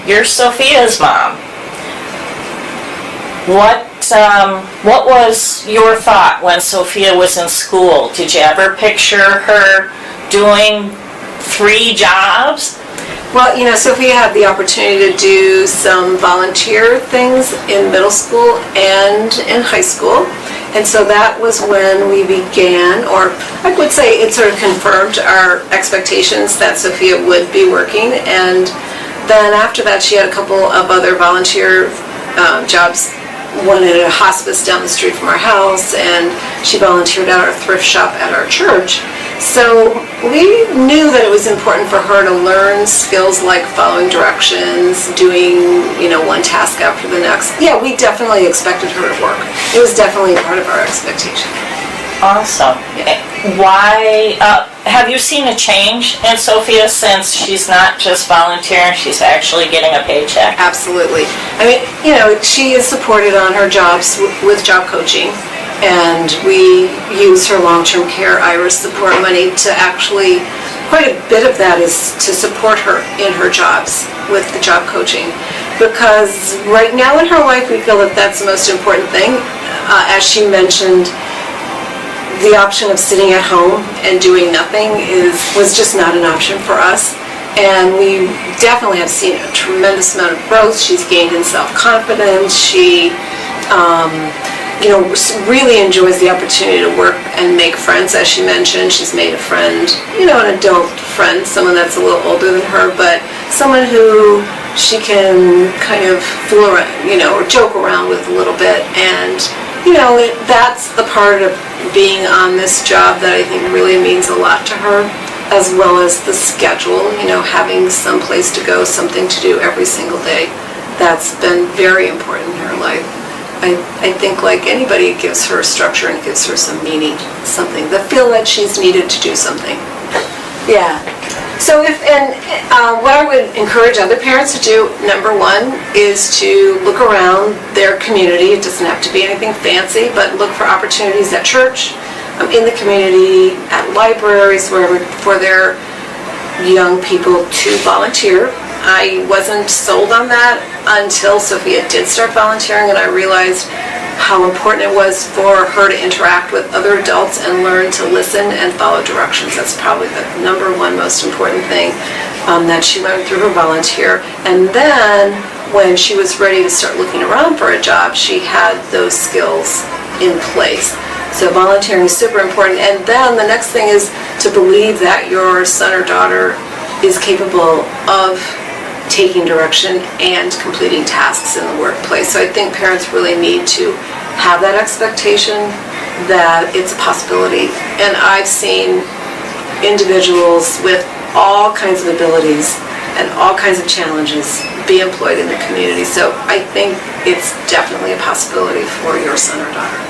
you're Sophia's mom. What was your thought when Sophia was in school? Did you ever picture her doing 3 jobs? Well, Sophia had the opportunity to do some volunteer things in middle school and in high school. And so that was when we began, or I would say it sort of confirmed our expectations that Sophia would be working. And then after that, she had a couple of other volunteer jobs. One at a hospice down the street from our house, and she volunteered at our thrift shop at our church. So we knew that it was important for her to learn skills like following directions, doing, one task after the next. Yeah, we definitely expected her to work. It was definitely part of our expectation. Awesome. Why, have you seen a change in Sophia since she's not just volunteering, she's actually getting a paycheck? Absolutely. I mean, she is supported on her jobs with job coaching, and we use her long-term care IRIS support money to actually, quite a bit of that is to support her in her jobs with the job coaching. Because right now in her life, we feel that that's the most important thing. As she mentioned, the option of sitting at home and doing nothing was just not an option for us. And we definitely have seen a tremendous amount of growth. She's gained in self-confidence. She, really enjoys the opportunity to work and make friends. As she mentioned, she's made a friend, an adult friend, someone that's a little older than her, but someone who she can kind of fool around, or joke around with a little bit. And that's the part of being on this job that I think really means a lot to her, as well as the schedule, having some place to go, something to do every single day. That's been very important in her life. I think like anybody, it gives her structure and gives her some meaning, something, the feel that she's needed to do something. Yeah. So what I would encourage other parents to do, number one, is to look around their community. It doesn't have to be anything fancy, but look for opportunities at church, in the community, at libraries, wherever, for their young people to volunteer. I wasn't sold on that until Sophia did start volunteering, and I realized how important it was for her to interact with other adults and learn to listen and follow directions. That's probably the number one most important thing that she learned through her volunteer. And then when she was ready to start looking around for a job, she had those skills in place. So volunteering is super important. And then the next thing is to believe that your son or daughter is capable of taking direction and completing tasks in the workplace. So I think parents really need to have that expectation that it's a possibility. And I've seen individuals with all kinds of abilities and all kinds of challenges be employed in the community. So I think it's definitely a possibility for your son or daughter.